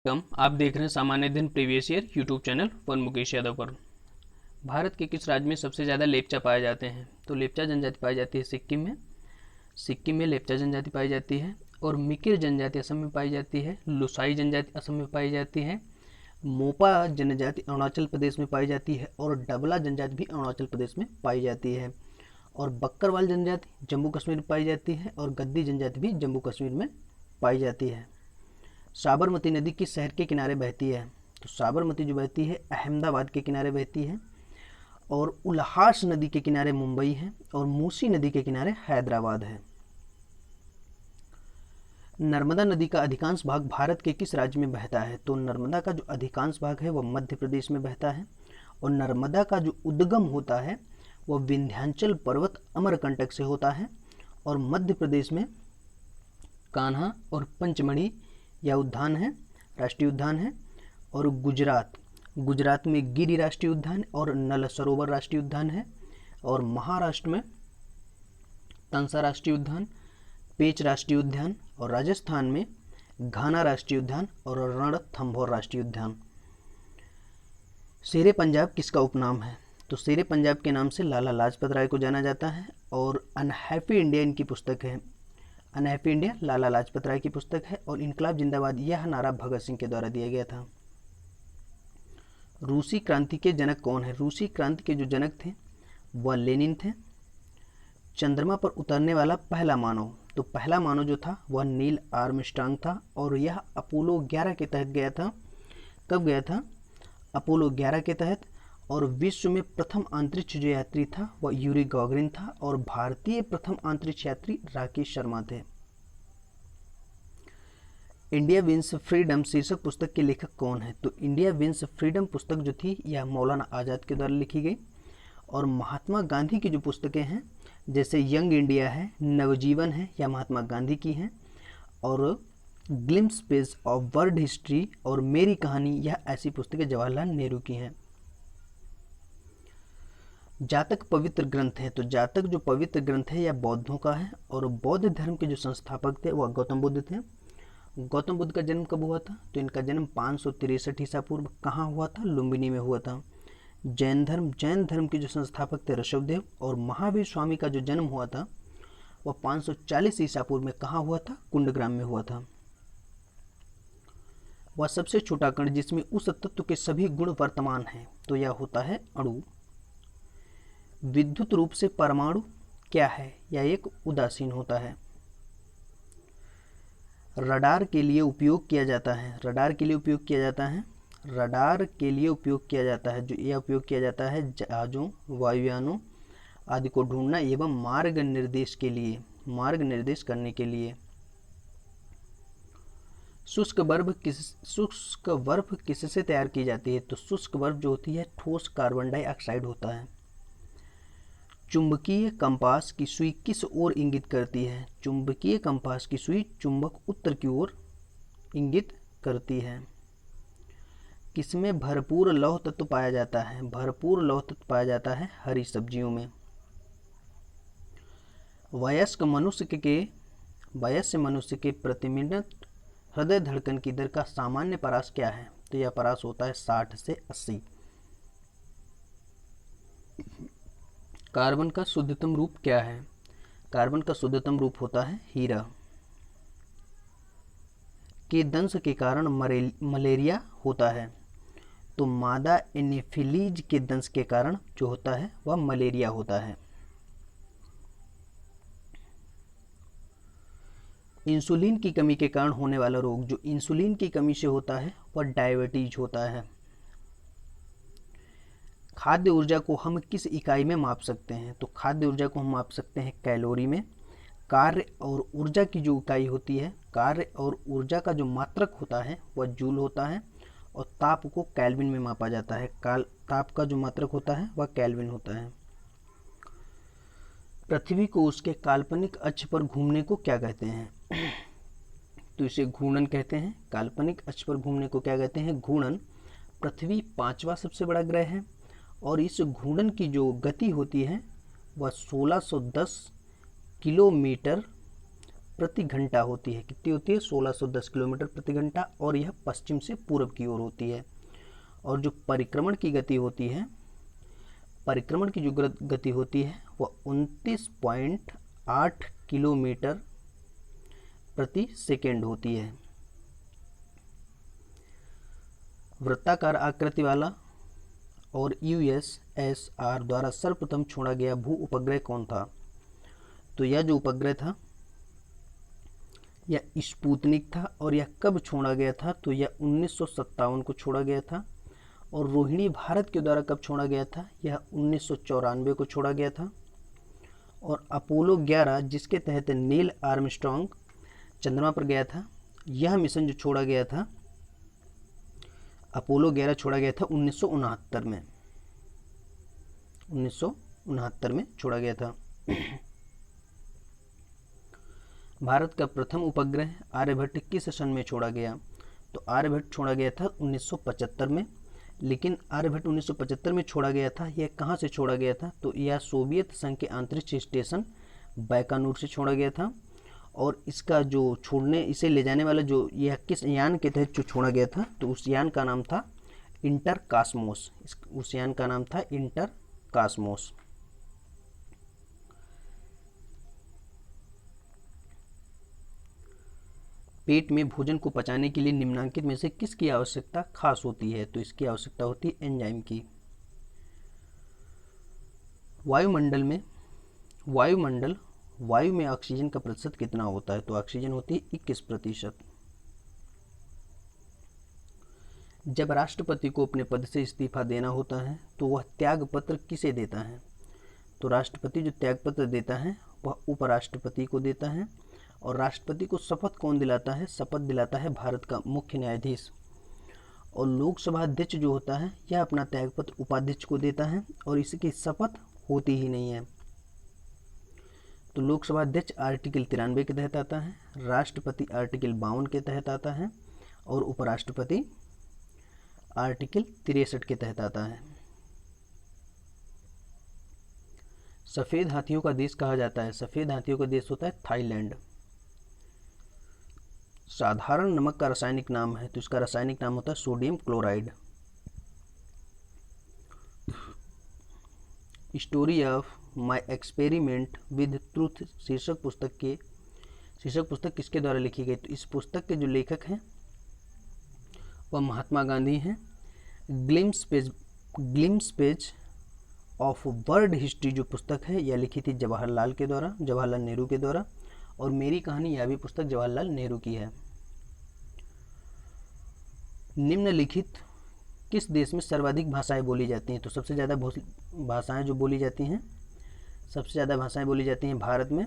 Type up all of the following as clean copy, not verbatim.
आप देख रहे हैं सामान्य दिन प्रीवियस ईयर यूट्यूब चैनल पर मुकेश यादव पर। भारत के किस राज्य में सबसे ज़्यादा लेप्चा पाए जाते हैं? तो लेप्चा जनजाति पाई जाती है सिक्किम में। सिक्किम में लेप्चा जनजाति पाई जाती है। और मिकिर जनजाति असम में पाई जाती है। लुसाई जनजाति असम में पाई जाती है। मोपा जनजाति अरुणाचल प्रदेश में पाई जाती है। और डबला जनजाति भी अरुणाचल प्रदेश में पाई जाती है। और बक्करवाल जनजाति जम्मू कश्मीर में पाई जाती है। और गद्दी जनजाति भी जम्मू कश्मीर में पाई जाती है। साबरमती नदी किस शहर के किनारे बहती है? तो साबरमती जो बहती है अहमदाबाद के किनारे बहती है। और उल्हास नदी के किनारे मुंबई है। और मूसी नदी के किनारे हैदराबाद है। नर्मदा नदी का अधिकांश भाग भारत के किस राज्य में बहता है? तो नर्मदा का जो अधिकांश भाग है वह मध्य प्रदेश में बहता है। और नर्मदा का जो उद्गम होता है वह विंध्याचल पर्वत अमरकंटक से होता है। और मध्य प्रदेश में कान्हा और पंचमढ़ी यह उद्यान है, राष्ट्रीय उद्यान है। और गुजरात में गिरि राष्ट्रीय उद्यान और नल सरोवर राष्ट्रीय उद्यान है। और महाराष्ट्र में तंसा राष्ट्रीय उद्यान, पेंच राष्ट्रीय उद्यान। और राजस्थान में घाना राष्ट्रीय उद्यान और रणथंभौर राष्ट्रीय उद्यान। शेरे पंजाब किसका उपनाम है? तो शेरे पंजाब के नाम से लाला लाजपत राय को जाना जाता है। और अनहैप्पी इंडिया इनकी पुस्तक है। अनहैप्पी इंडिया लाला लाजपत राय की पुस्तक है। और इनकलाब जिंदाबाद यह नारा भगत सिंह के द्वारा दिया गया था। रूसी क्रांति के जनक कौन है? रूसी क्रांति के जो जनक थे वह लेनिन थे। चंद्रमा पर उतरने वाला पहला मानव, तो पहला मानव जो था वह नील आर्मस्ट्रांग था। और यह अपोलो 11 के तहत गया था। कब गया था? अपोलो 11 के तहत। और विश्व में प्रथम अंतरिक्ष जो यात्री था वह यूरी गॉगरिन था। और भारतीय प्रथम अंतरिक्ष यात्री राकेश शर्मा थे। इंडिया विंस फ्रीडम शीर्षक पुस्तक के लेखक कौन है? तो इंडिया विंस फ्रीडम पुस्तक जो थी यह मौलाना आज़ाद के द्वारा लिखी गई। और महात्मा गांधी की जो पुस्तकें हैं जैसे यंग इंडिया है, नवजीवन है, यह महात्मा गांधी की हैं। और glimpse page of world history और मेरी कहानी यह ऐसी पुस्तकें जवाहरलाल नेहरू की हैं। जातक पवित्र ग्रंथ है। तो जातक जो पवित्र ग्रंथ है यह बौद्धों का है। और बौद्ध धर्म के जो संस्थापक थे वह गौतम बुद्ध थे। गौतम बुद्ध का जन्म कब हुआ था? तो इनका जन्म 563 ईसा पूर्व कहाँ हुआ था? लुम्बिनी में हुआ था। जैन धर्म के जो संस्थापक थे ऋषभदेव। और महावीर स्वामी का जो जन्म हुआ था वह 540 ईसा पूर्व में कहाँ हुआ था? कुंडग्राम में हुआ था। वह सबसे छोटा कण जिसमें उस तत्व के सभी गुण वर्तमान हैं, तो यह होता है अणु। विद्युत रूप से परमाणु क्या है? यह एक उदासीन होता है। रडार के लिए उपयोग किया जाता है। रडार के लिए उपयोग किया जाता है। रडार के लिए उपयोग किया जाता है जो यह उपयोग किया जाता है जहाज़ों, वायुयानों आदि को ढूंढना एवं मार्ग निर्देश करने के लिए। शुष्क बर्फ किससे तैयार की जाती है? तो शुष्क बर्फ जो होती है ठोस कार्बन डाइऑक्साइड होता है। चुंबकीय कंपास की सुई किस ओर इंगित करती है? चुंबकीय कंपास की सुई चुंबक उत्तर की ओर इंगित करती है। किसमें भरपूर लौह तत्व पाया जाता है? भरपूर लौह तत्व पाया जाता है हरी सब्जियों में। वयस्क मनुष्य के प्रति मिनट हृदय धड़कन की दर का सामान्य परास क्या है? तो यह परास होता है 60 से 80। कार्बन का शुद्धतम रूप क्या है? कार्बन का शुद्धतम रूप होता है हीरा। के दंश के कारण मलेरिया होता है? तो मादा एनीफिलीज के दंश के कारण जो होता है वह मलेरिया होता है। इंसुलिन की कमी के कारण होने वाला रोग, जो इंसुलिन की कमी से होता है वह डायबिटीज होता है। खाद्य ऊर्जा को हम किस इकाई में माप सकते हैं? तो खाद्य ऊर्जा को हम माप सकते हैं कैलोरी में। कार्य और ऊर्जा की जो इकाई होती है, कार्य और ऊर्जा का जो मात्रक होता है वह जूल होता है। और ताप को केल्विन में मापा जाता है। ताप का जो मात्रक होता है वह केल्विन होता है। पृथ्वी को उसके काल्पनिक अक्ष पर घूमने को क्या कहते हैं? तो इसे घूर्णन कहते हैं। काल्पनिक अक्ष पर घूमने को क्या कहते हैं? घूर्णन। पृथ्वी 5वां सबसे बड़ा ग्रह है। और इस घूर्णन की जो गति होती है वह 1610 किलोमीटर प्रति घंटा होती है। कितनी होती है? 1610 किलोमीटर प्रति घंटा, और यह पश्चिम से पूर्व की ओर होती है। और जो परिक्रमण की गति होती है, परिक्रमण की जो गति होती है वह 29.8 किलोमीटर प्रति सेकेंड होती है। वृत्ताकार आकृति वाला और USSR द्वारा सर्वप्रथम छोड़ा गया भू उपग्रह कौन था? तो यह जो उपग्रह था यह स्पुतनिक था, और यह कब छोड़ा गया था? तो यह 1957 को छोड़ा गया था। और रोहिणी भारत के द्वारा कब छोड़ा गया था? यह 1994 को छोड़ा गया था। और अपोलो 11 जिसके तहत नील आर्मस्ट्रांग चंद्रमा पर गया था, यह मिशन जो छोड़ा गया था, अपोलो 11 छोड़ा गया था 1969 में, 1969 में छोड़ा गया था। भारत का प्रथम उपग्रह आर्यभट्ट किस सन में छोड़ा गया? तो आर्यभट्ट छोड़ा गया था 1975 में। लेकिन आर्यभट्ट 1975 में छोड़ा गया था, यह कहाँ से छोड़ा गया था? तो यह सोवियत संघ के अंतरिक्ष स्टेशन बैकानूर से छोड़ा गया था। और इसका जो छोड़ने, इसे ले जाने वाला जो, यह किस यान के तहत जो छोड़ा गया था? तो उस यान का नाम था इंटरकास्मोस। उस यान का नाम था इंटरकास्मोस। पेट में भोजन को पचाने के लिए निम्नलिखित में से किसकी आवश्यकता खास होती है? तो इसकी आवश्यकता होती है एंजाइम की। वायु में ऑक्सीजन का प्रतिशत कितना होता है? तो ऑक्सीजन होती है 21%। जब राष्ट्रपति को अपने पद से इस्तीफा देना होता है तो वह त्याग पत्र किसे देता है? तो राष्ट्रपति जो त्याग पत्र देता है वह उपराष्ट्रपति को देता है। और राष्ट्रपति को शपथ कौन दिलाता है? शपथ दिलाता है भारत का मुख्य न्यायाधीश। और लोकसभा अध्यक्ष जो होता है यह अपना त्यागपत्र उपाध्यक्ष को देता है, और इसकी शपथ होती ही नहीं है। तो लोकसभा अध्यक्ष आर्टिकल 93 के तहत आता है, राष्ट्रपति आर्टिकल 52 के तहत आता है, और उपराष्ट्रपति आर्टिकल 63 के तहत आता है। सफेद हाथियों का देश कहा जाता है? सफेद हाथियों का देश होता है थाईलैंड। साधारण नमक का रासायनिक नाम है? तो इसका रासायनिक नाम होता है sodium chloride. Story of my experiment with truth शीर्षक पुस्तक किसके द्वारा लिखी गई? तो इस पुस्तक के जो लेखक हैं वह महात्मा गांधी हैं। Glimpse page of world history जो पुस्तक है यह लिखी थी जवाहरलाल नेहरू के द्वारा। और मेरी कहानी, यह भी पुस्तक जवाहरलाल नेहरू की है। निम्नलिखित किस देश में सर्वाधिक भाषाएं बोली जाती हैं? तो सबसे ज़्यादा भाषाएं जो बोली जाती हैं, सबसे ज़्यादा भाषाएं बोली जाती हैं भारत में।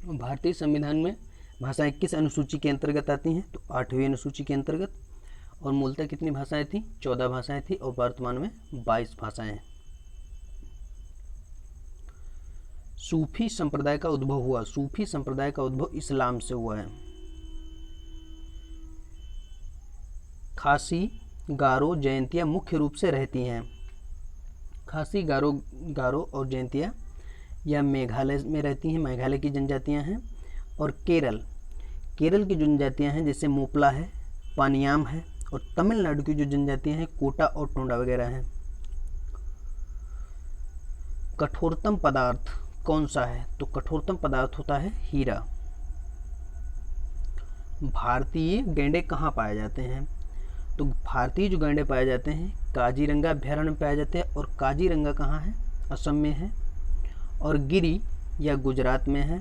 भारतीय संविधान में भाषाएं किस अनुसूची के अंतर्गत आती हैं? तो 8वीं अनुसूची के अंतर्गत। और मूलतः कितनी भाषाएं थी? 14 भाषाएं थी, और वर्तमान में 22 भाषाएं हैं। सूफी संप्रदाय का उद्भव हुआ? सूफी संप्रदाय का उद्भव इस्लाम से हुआ है। खासी, गारो, जयंतिया मुख्य रूप से रहती हैं। खासी, गारो और जयंतिया यह मेघालय में रहती हैं, मेघालय की जनजातियां हैं। और केरल की जनजातियां हैं, जैसे मोपला है, पानियाम है। और तमिलनाडु की जो जनजातियां हैं कोटा और टोंडा वगैरह हैं। कठोरतम पदार्थ कौन सा है? तो कठोरतम पदार्थ होता है हीरा। भारतीय गैंडे कहाँ पाए जाते हैं? तो भारतीय जो गैंडे पाए जाते हैं काजीरंगा अभ्यारण्य में पाए जाते हैं। और काजीरंगा कहाँ है? असम में है। और गिरी या गुजरात में है।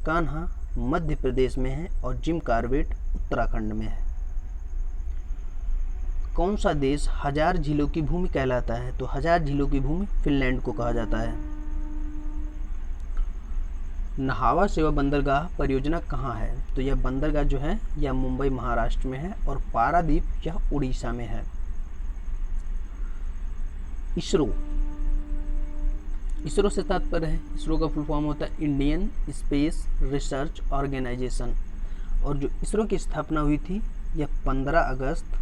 कान्हा मध्य प्रदेश में है। और जिम कार्बेट उत्तराखंड में है। कौन सा देश 1000 झीलों की भूमि कहलाता है? तो 1000 झीलों की भूमि फिनलैंड को कहा जाता है। नहावा सेवा बंदरगाह परियोजना कहाँ है? तो यह बंदरगाह जो है यह मुंबई महाराष्ट्र में है। और पारादीप यह उड़ीसा में है। इसरो से तात्पर्य है, इसरो का फुल फॉर्म होता है इंडियन स्पेस रिसर्च ऑर्गेनाइजेशन। और जो इसरो की स्थापना हुई थी यह 15 अगस्त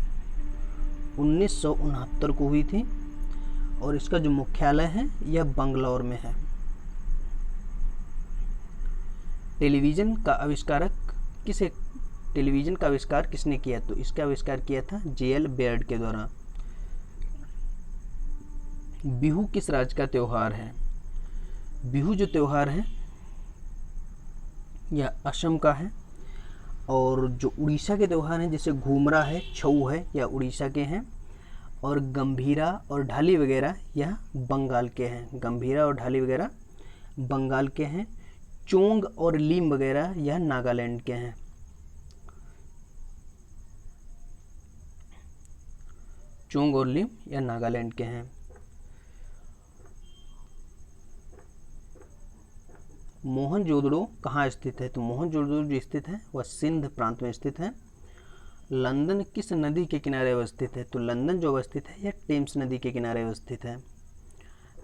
1969 को हुई थी। और इसका जो मुख्यालय है यह बंगलौर में है। टेलीविज़न का आविष्कार किसने किया? तो इसका आविष्कार किया था जे.एल. बेयर्ड के द्वारा। बिहू किस राज्य का त्यौहार है? बिहू जो त्यौहार है यह असम का है, और जो उड़ीसा के त्यौहार हैं जैसे घूमरा है, छऊ है, यह उड़ीसा के हैं, और गंभीरा और ढाली वगैरह यह बंगाल के हैं। गंभीरा और ढाली वगैरह बंगाल के हैं। चोंग और लीम वगैरह यह नागालैंड के हैं। चोंग और लीम यह नागालैंड के हैं। मोहनजोदड़ो कहाँ स्थित है? तो मोहनजोदड़ो जो स्थित है वह सिंध प्रांत में स्थित है। लंदन किस नदी के किनारे अवस्थित है? तो लंदन जो अवस्थित है यह टेम्स नदी के किनारे अवस्थित है।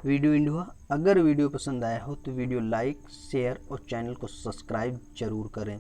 वीडियो अगर वीडियो पसंद आया हो तो वीडियो लाइक, शेयर और चैनल को सब्सक्राइब जरूर करें।